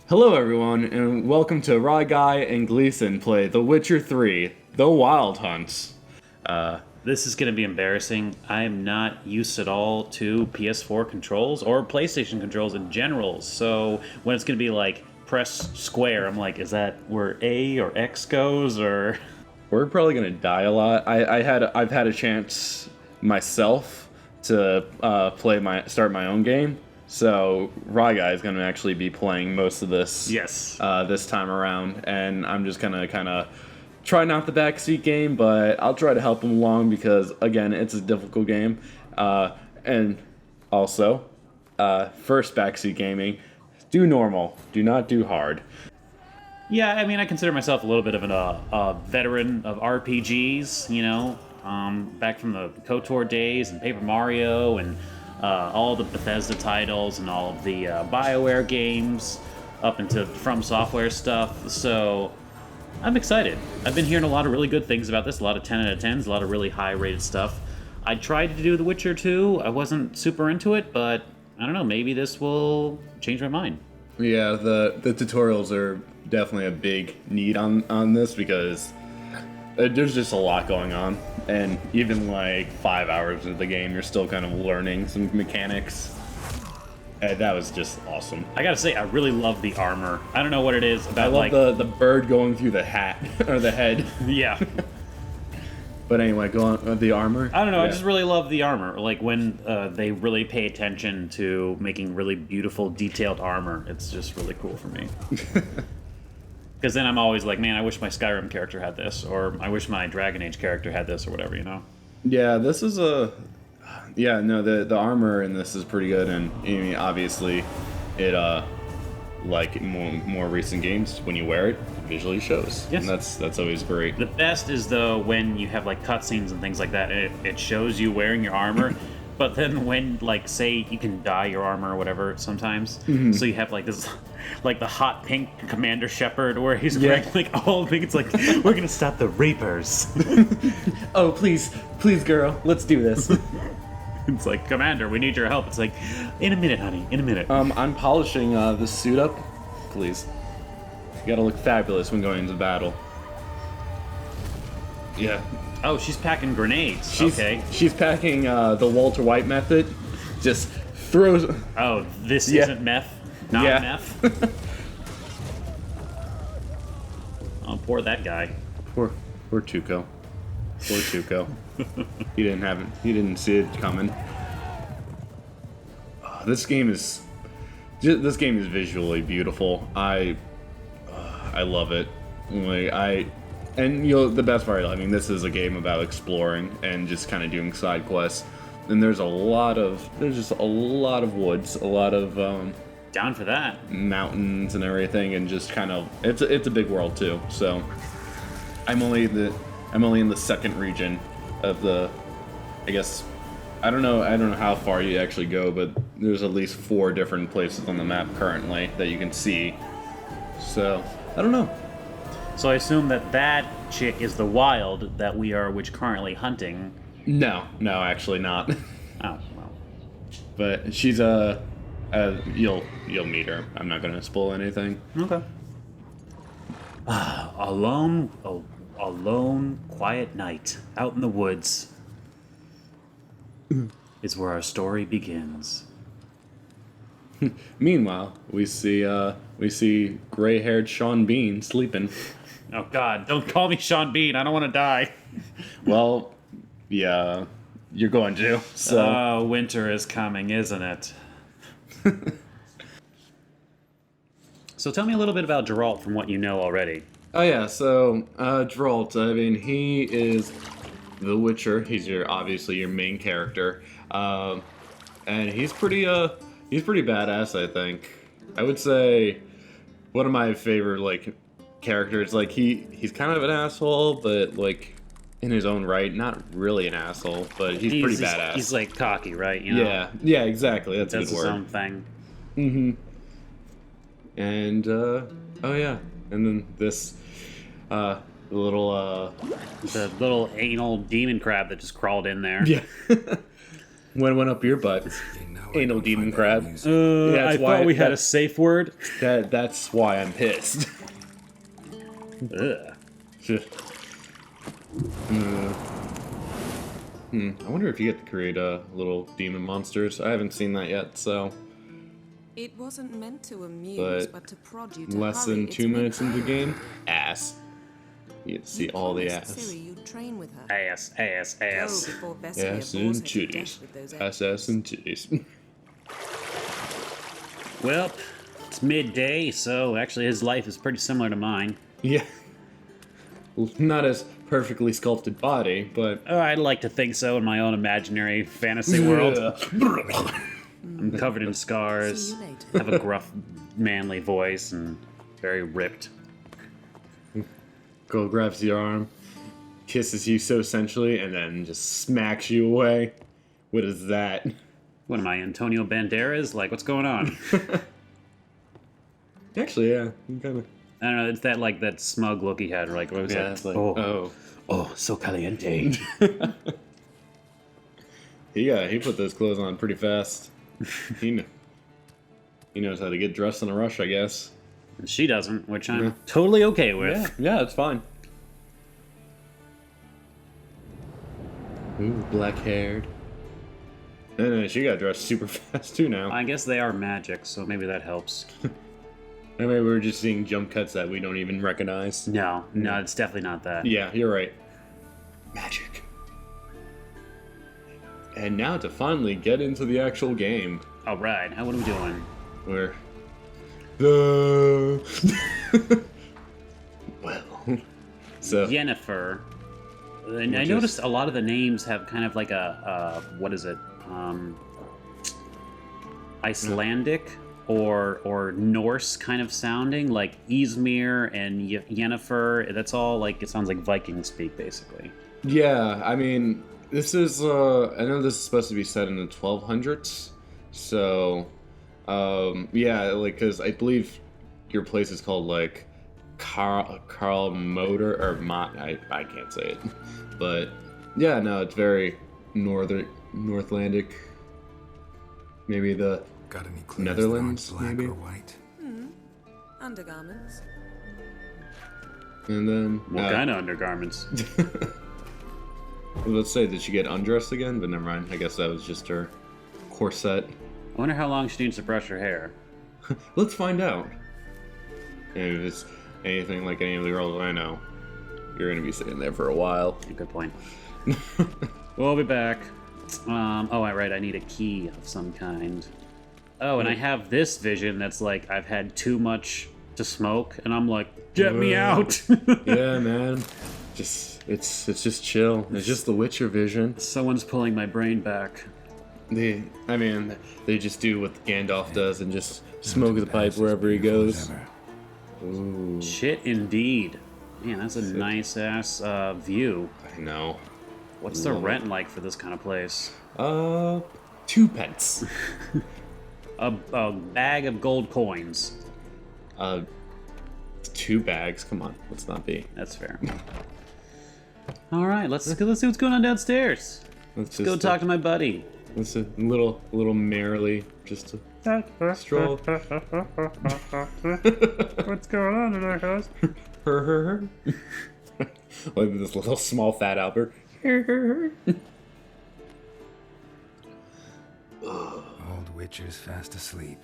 Hello, everyone, and welcome to RyGuy and Gleason play The Witcher 3: The Wild Hunt. This is going to be embarrassing. I am not used at all to PS4 controls or PlayStation controls in general. So when it's going to be like press square, I'm like, is that where A or X goes or? We're probably gonna die a lot. I've had a chance myself to start my own game. So RyGuy is gonna actually be playing most of this. Yes. This time around, and I'm just gonna kind of try not the backseat game, but I'll try to help him along because again, it's a difficult game. And also, first backseat gaming, do normal, do not do hard. Yeah, I mean, I consider myself a little bit of a veteran of RPGs, back from the KOTOR days and Paper Mario and all the Bethesda titles and all of the BioWare games up into From Software stuff. So I'm excited. I've been hearing a lot of really good things about this, a lot of 10 out of 10s, a lot of really high-rated stuff. I tried to do The Witcher 2. I wasn't super into it, but I don't know, maybe this will change my mind. Yeah, the tutorials are definitely a big need on this because there's just a lot going on, and even like 5 hours of the game, you're still kind of learning some mechanics. And that was just awesome. I gotta say, I really love the armor. I don't know what it is about, I love the bird going through the hat or the head. Yeah. But anyway, go on with the armor. I don't know. Yeah. I just really love the armor. Like when they really pay attention to making really beautiful, detailed armor. It's just really cool for me. Because then I'm always like, man, I wish my Skyrim character had this, or I wish my Dragon Age character had this, or whatever, Yeah, this is a. Yeah, no, the armor in this is pretty good, and I mean, obviously, it like more recent games, when you wear it, it visually shows. Yes. And that's always great. The best is though when you have like cutscenes and things like that, and it shows you wearing your armor. But then when, like, say you can dye your armor or whatever sometimes, so you have like this, like the hot pink Commander Shepard where he's wearing like all pink. It's like, we're gonna stop the Reapers. Oh, please, girl, let's do this. It's like, Commander, we need your help. It's like, in a minute, honey, in a minute. I'm polishing this suit up, please. You gotta look fabulous when going into battle. Yeah. Oh, she's packing grenades. Okay. She's packing the Walter White method. Just throws. Oh, this isn't meth? Not meth? Oh, poor that guy. Poor Tuco. Poor Tuco. He didn't see it coming. This game is visually beautiful. I love it. And the best part, I mean, this is a game about exploring and just kind of doing side quests. And there's just a lot of woods, a lot of Down for that. mountains and everything, and just kind of it's a big world too. So I'm only in the second region of the, I guess, I don't know how far you actually go, but there's at least 4 different places on the map currently that you can see. So I don't know. So I assume that chick is the wild that we are currently hunting. No, actually not. Oh, well. But she's you'll meet her. I'm not gonna spoil anything. Okay. A lone, quiet night out in the woods is where our story begins. Meanwhile, we see gray-haired Sean Bean sleeping. Oh God! Don't call me Sean Bean. I don't want to die. Well, yeah, you're going to. So Winter is coming, isn't it? So tell me a little bit about Geralt from what you know already. Oh yeah, so Geralt. I mean, he is the Witcher. He's obviously your main character, and he's pretty badass. I think I would say one of my favorite characters. Like he's kind of an asshole, but like in his own right, not really an asshole, but he's pretty badass. He's like cocky, right? You know? Yeah, exactly. That's a good his word. own thing. Mm-hmm. And oh yeah, and then this the little anal demon crab that just crawled in there. Yeah. When went up your butt? Anal demon crab. That's I why thought we had a that- safe word. That's why I'm pissed. Ugh. I wonder if you get to create little demon monsters. I haven't seen that yet, so It wasn't meant to amuse, But but to prod you to less hurry. than It's 2 meant- minutes into the game, ass. You get to see You all the promised ass. Ciri you'd train with her. Ass. Go before Vessia Ass bores and her to titties. death with those Ass and titties. Well, it's midday, so actually his life is pretty similar to mine. Yeah. Well, not as perfectly sculpted body, but Oh, I'd like to think so in my own imaginary fantasy world. I'm covered in scars, See you later. have a gruff, manly voice, and very ripped. Girl grabs your arm, kisses you so sensually, and then just smacks you away. What is that? What am I, Antonio Banderas? Like, what's going on? Actually, yeah, you kind of. I don't know, it's that, like, that smug look he had, like, what was Yeah, that? it's like, oh, so caliente. He put those clothes on pretty fast. He knows how to get dressed in a rush, I guess. And she doesn't, which I'm Yeah. totally okay with. Yeah, it's fine. Ooh, black haired. And she got dressed super fast too now. I guess they are magic, so maybe that helps. I mean, we're just seeing jump cuts that we don't even recognize. No, it's definitely not that. Yeah, you're right. Magic. And now to finally get into the actual game, All right, what are we doing? where the well, so Yennefer. And I Which noticed is- a lot of the names have kind of like a what is it? Icelandic or Norse kind of sounding, like Izmir and Yennefer. That's all like it sounds like Viking speak basically. yeah, I mean, this is I know this is supposed to be set in the 1200s, so yeah, like because I believe your place is called like Carl Motor or I can't say it, but yeah, no, it's very Northlandic. Maybe the Got any clues Netherlands, that aren't black maybe? or white? Undergarments. and then What kind of undergarments? let's say, did she get undressed again? But never mind. I guess that was just her corset. I wonder how long she needs to brush her hair. Let's find out. And if it's anything like any of the girls I know, you're gonna be sitting there for a while. Good point. We'll be back. Oh, right, I need a key of some kind. Oh, and I have this vision that's like I've had too much to smoke, and I'm like, get me out! Yeah, man. It's just chill. It's just the Witcher vision. Someone's pulling my brain back. They just do what Gandalf does and just smoke the pipe wherever he goes. Ooh, Shit, indeed. Man, that's a nice ass view. I know. What's the rent like for this kind of place? 2 pence. A bag of gold coins. 2 bags. Come on, let's not be. That's fair. All right, let's see what's going on downstairs. Let's Go talk to my buddy. Let's a little merrily just to stroll. What's going on in our house? Like this little small fat Albert. Old Witcher's fast asleep.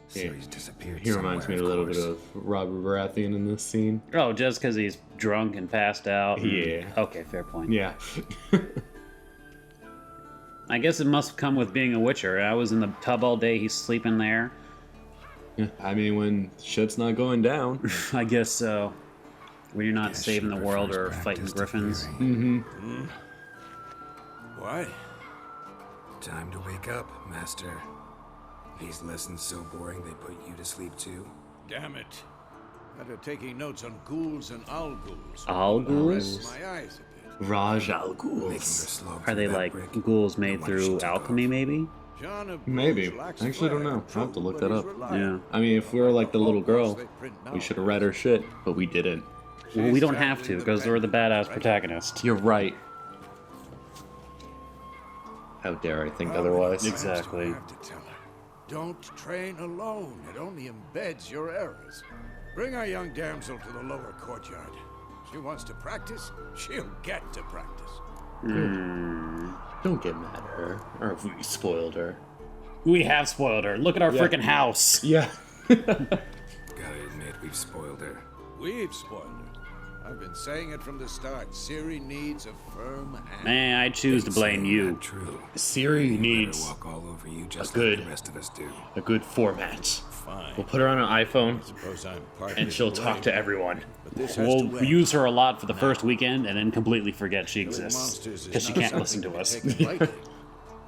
Ciri's disappeared. He reminds me a little bit somewhere, of Robert Baratheon in this scene. Oh, just because he's drunk and passed out? Yeah. Okay, fair point. Yeah. I guess it must come with being a Witcher. I was in the tub all day, he's sleeping there. I mean, when shit's not going down. I guess so. When you're not Guess saving she the world or prefers fighting practice to griffins. theory. What? Time to wake up, Master. These lessons so boring they put you to sleep too. Damn it. Better taking notes on ghouls and owl ghouls. Owl ghouls? Rest my eyes a bit. Raj Al Making her Ghul. slow Are through they that like brick. ghouls made Why through she took alchemy, off. maybe? John of Maybe. Bruges lacks I actually don't flair. know. I'll have to look that True, up. but he's reliable. Yeah. I mean, if we were like the little girl, They print we should have novels. read her shit, but we didn't. Well, we don't have She's to, because we're the traveling badass right? protagonist. You're right. How dare I think How many otherwise? times do I Exactly. have to tell her? Don't train alone. It only embeds your errors. Bring our young damsel to the lower courtyard. She wants to practice, she'll get to practice. Don't get mad at her. Or if we spoiled her. We have spoiled her. Look at our freaking house. Yeah. Gotta admit, we've spoiled her. We've spoiled her. I've been saying it from the start. Ciri needs a firm hand. Man, I choose to blame you. Not true. Ciri You let her needs walk all over you just good- like the rest of us do. a good format. Fine. We'll put her on an iPhone, Suppose I'm partly and she'll to talk blame, to everyone. but this has to We'll end. use her a lot for the first weekend and then completely forget she Killing exists. monsters is Because she not can't listen something to us. be taken lightly.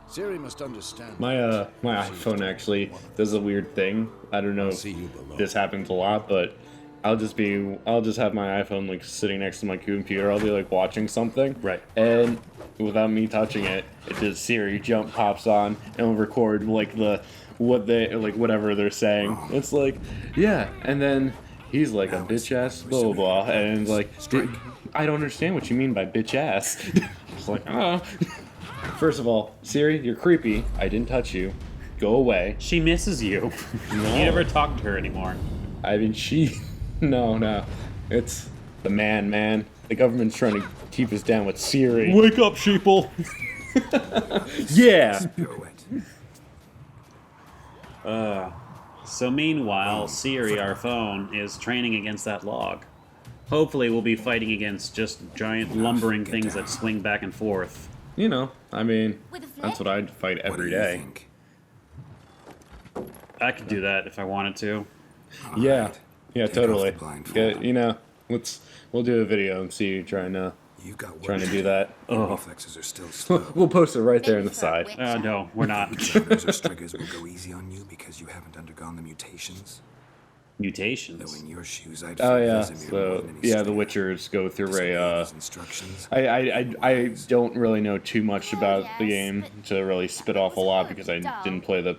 Ciri must understand. My iPhone actually does a weird thing. I don't know if see you below. this happens a lot, but I'll just have my iPhone like sitting next to my computer. I'll be like watching something, Right. And without me touching it, it just Siri jump pops on and will record like whatever they're saying. It's like, yeah, and then he's like a bitch ass blah blah blah, and it's like, I don't understand what you mean by bitch ass. It's like, First of all, Siri, you're creepy. I didn't touch you. Go away. She misses you. No. You never talk to her anymore. I mean, No. It's the man. The government's trying to keep us down with Siri. Wake up, sheeple! Yeah! Pirouette. So meanwhile, Siri, our phone, is training against that log. Hopefully we'll be fighting against just giant lumbering Get things down. that swing back and forth. You know, I mean, With a flip? that's what I'd fight What every do you day. think? I could do that if I wanted to. Yeah. Alright. Yeah, Take totally. off the blindfold. Get, you know, we'll do a video and see you trying to You've do that. Your reflexes are still slow. We'll post it right there in Maybe the for a side. witch. No, we're not. Hunters or striggers will go easy on you because you haven't undergone the mutations. Though Mutations. in your shoes, I'd Oh fear yeah, Vesemir more so than any yeah, the stringer. Witchers go through Disobey a. his instructions. I don't really know too much about the yes, game but to really spit off a lot because I didn't play the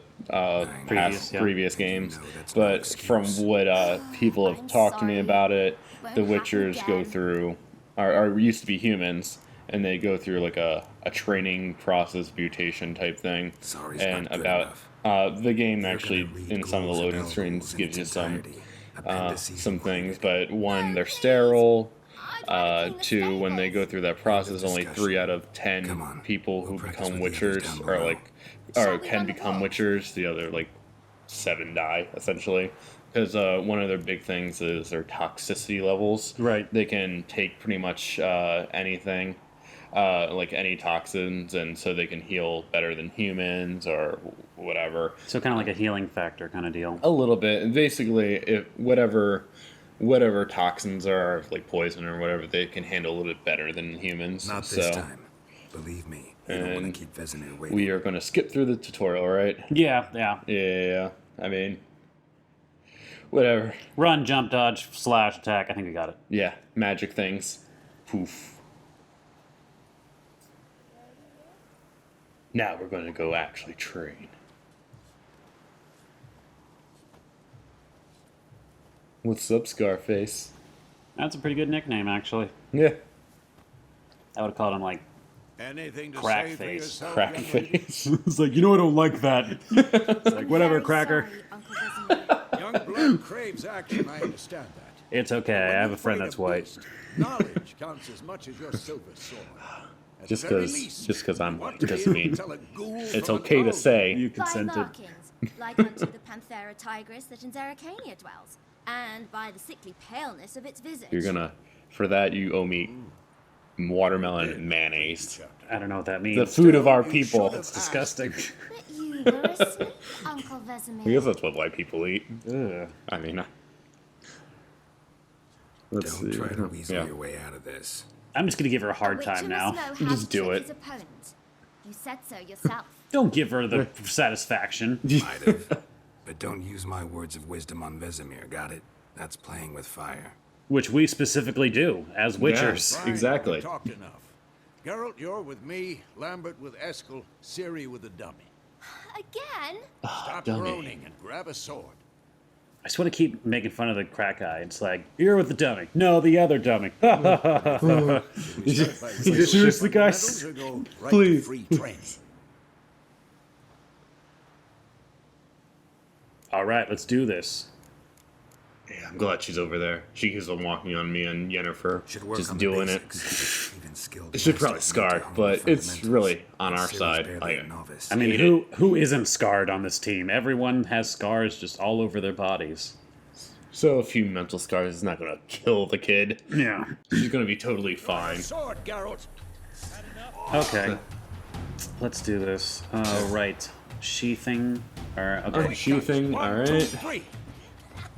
previous games. No, that's no But from excuse. what people have I'm talked to me sorry. about it, Won't the happen Witchers go again. through are used to be humans, and they go through like a training process mutation type thing. Sorry's And not good about enough. the game You're actually gonna read in some of the ghouls loading and screens elves in gives you its some entirety. Appendices some included. things, but one, No, they're please. sterile. I'd rather clean the Two, when they go stables. through that process, only discussion. 3 out of 10 Come on, people we'll who practice become with the others witchers down are below. Shall we can run the become walk? witchers. The other 7 die essentially, because one of their big things is their toxicity levels. Right. They can take pretty much anything, like any toxins, and so they can heal better than humans or whatever. So kind of like a healing factor kind of deal. A little bit. And basically, if whatever toxins are, like poison or whatever, they can handle a little bit better than humans. Not so this time. Believe me, you don't want And to keep Vesemir waiting. we are going to skip through the tutorial, right? Yeah. Yeah. I mean, whatever. Run, jump, dodge, slash, attack. I think we got it. Yeah. Magic things. Poof. Now we're going to go actually train. What's up, Scarface? That's a pretty good nickname, actually. Yeah. I would have called him like Anything to Crack say for face. yourself, Crack young lady? face. It's like, you know, I don't like that. It's like, whatever, Very Cracker. sorry, Uncle Vesemir. Young blood craves action, I understand that. It's okay. I have a friend that's white. Knowledge counts as much as your silver sword. At Just the very 'cause- least, just 'cause I'm you want white to be doesn't able to mean tell a ghoul It's from a okay to troll. say. You By consented. Larkins, like unto the Panthera tigris that in Zeracania dwells, and by the sickly paleness of its visage. You're gonna, for that, you owe me watermelon and mayonnaise. I don't know what that means. The food of our You people. should have It's disgusting. But you were asleep, Uncle Vesemir. I guess that's what white people eat. Ugh. I mean, let's Don't see. try to weasel Yeah. your way out of this. I'm just gonna give her a A hard witcher time must now. know how Just to do trick it. his opponent. You said so yourself. Don't give her the satisfaction. Might have. But don't use my words of wisdom on Vesemir, got it? That's playing with fire. Which we specifically do as witchers. Yeah. Exactly. We've talked enough. Geralt, you're with me. Lambert with Eskel. Ciri with the dummy. Again? Stop dummy. groaning and grab a sword. I just want to keep making fun of the crack guy. It's like, you're with the dummy. No, the other dummy. We start by Seriously, reviewing guys? fundamentals or go right to Please. free training? All right, let's do this. Yeah, I'm glad she's over there. She keeps on walking on me and Yennefer, Should work just on the doing it. basics. Even skilled She's probably masters need to scarred, hone but the it's fundamentals. really on our Ciri's side. barely a Like, novice. I mean, Hate who isn't scarred on this team? Everyone has scars just all over their bodies. so a few mental scars is not gonna kill the kid. Yeah. She's gonna be totally fine. Sword, Geralt. Okay. Let's do this. Right. Sheathing. Or, okay. Oh, sheathing, 1, 2, alright. 3.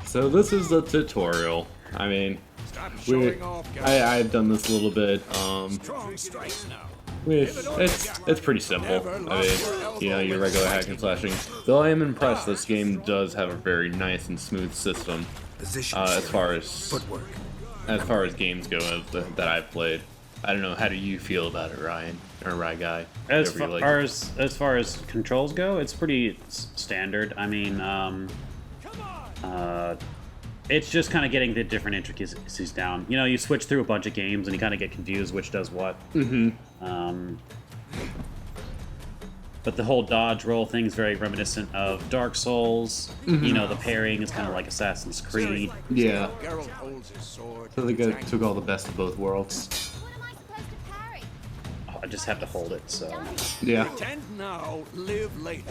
So this is the tutorial. I mean, Stop we, showing off, Geralt. I've done this a little bit. Strong strikes now. It's pretty simple. I mean, you know, your regular hack and slashing. Though I am impressed, this game does have a very nice and smooth system Position, as far as footwork. games go that I've played. I don't know. How do you feel about it, Ryan or RyGuy? As Whatever you far like. as far as controls go, it's pretty standard. I mean, it's just kind of getting the different intricacies down. You know, you switch through a bunch of games and you kind of get confused which does what. But the whole dodge roll thing is very reminiscent of Dark Souls. You know, the parrying is kind of like Assassin's Creed. Yeah. Geralt holds his sword. So they took all the best of both worlds. What am I supposed to parry? Oh, I just have to hold it, so. Yeah. Pretend now, live later.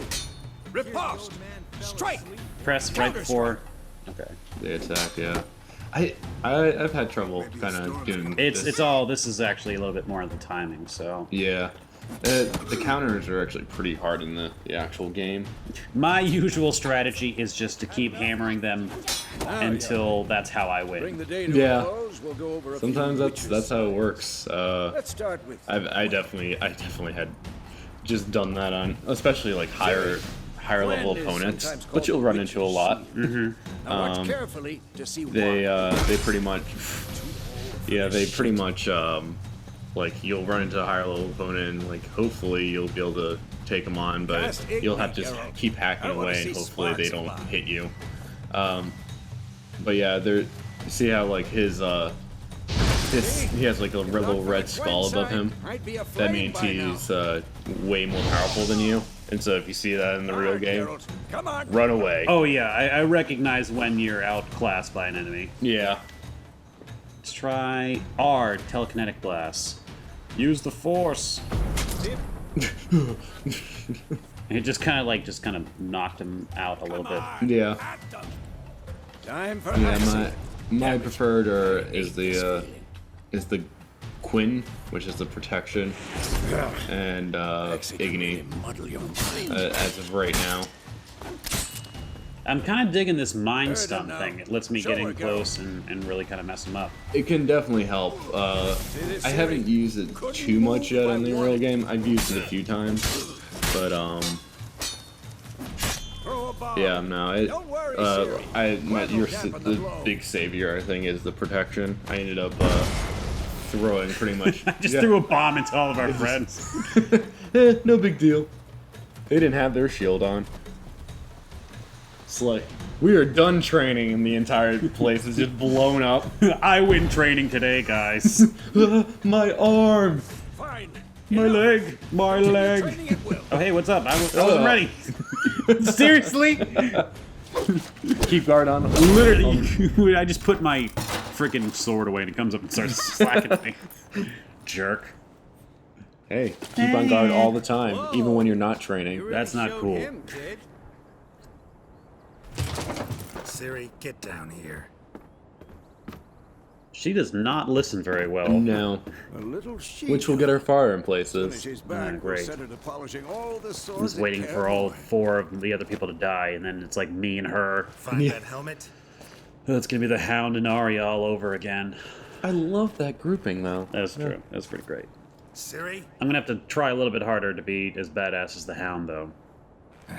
Riposte. Strike. Press right before. Okay. The attack. Yeah. I've had trouble kind of doing. This is actually a little bit more of the timing, so. Yeah. The counters are actually pretty hard in the actual game. My usual strategy is just to keep hammering them until that's how I Bring win. the day to Yeah. a close. We'll go over a Sometimes few that's witches. how it works. Let's start with. I definitely had just done that on especially like higher level Gwen is opponents, sometimes but called you'll run the into a witch's lot. seal. Now watch carefully to see They pretty much like you'll run into a higher level opponent and like hopefully you'll be able to take them on, but Cast you'll have to Igni, just Geralt. keep hacking I wanna away and see hopefully they sparks don't fly. hit you. But yeah, see how like he has like a little red skull above him. That means he's way more powerful than you. And so if you see that in the real game, Come on. run away. Oh yeah, I recognize when you're outclassed by an enemy. Yeah. Let's try R, telekinetic blast. Use the force. It just kind of knocked him out a little bit. Yeah. Time for Yeah, action. my preferred is the Quinn, which is the protection, and Igni Muddle your mind. as of right now. I'm kind of digging this mind Heard stun him now. thing. It lets me Show get in her, close and really kind of mess him up. It can definitely help. I haven't used it too much yet in the real game. I've used it a few times, but Throw a bomb. yeah, no. Don't worry, Ciri. The big savior I think is the protection. I ended up throwing pretty much. I just threw a bomb into all of our friends. No big deal. They didn't have their shield on. It's like, we are done training and the entire place is just blown up. I win training today, guys. My arm! Fine. My leg. My leg. Training at will. Oh, hey, what's up? I wasn't ready. Seriously? Keep guard on. Literally, I just put my freaking sword away and it comes up and starts slacking at me. Jerk. Hey, keep on guard all the time, even when you're not training. That's not cool. Him, kid. Ciri, get down here. She does not listen very well. No. A little sheep. Which will get her far in Finish places. his back. We'll great. set her to polishing all the swords I'm just that waiting care for all for it. 4 of the other people to die, and then it's like me and her. Find Yeah. that helmet? That's gonna be the Hound and Arya all over again. I love that grouping, though. That's true. That's pretty great. Ciri? I'm gonna have to try a little bit harder to be as badass as the Hound, though.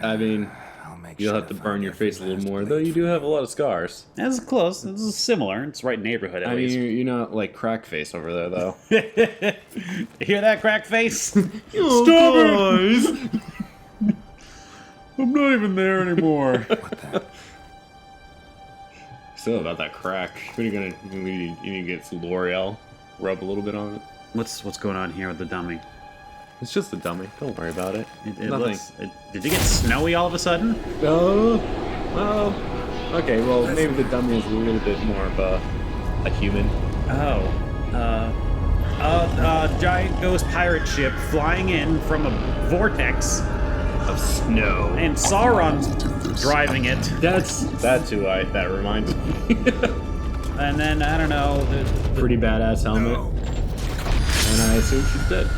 I mean, I'll make you'll sure have to find burn your every face a little last more, blade though you for do have a lot of scars. That's close. This is similar. It's right neighborhood at I mean, least. you're not like crack face over there, though. Hear that, crack face? Stop it! I'm not even there anymore. Still about that crack. What are you gonna? You need to get some L'Oreal, rub a little bit on it. What's going on here with the dummy? It's just a dummy. Don't worry about it. It Nothing. looks. Did you get snowy all of a sudden? Oh, Well, okay, well, maybe the dummy is a little bit more of a human. Oh. Giant ghost pirate ship flying in from a vortex. Of snow. And Sauron's driving it. That's who that reminds me. And then, I don't know, Pretty badass helmet. No. And I assume she's dead.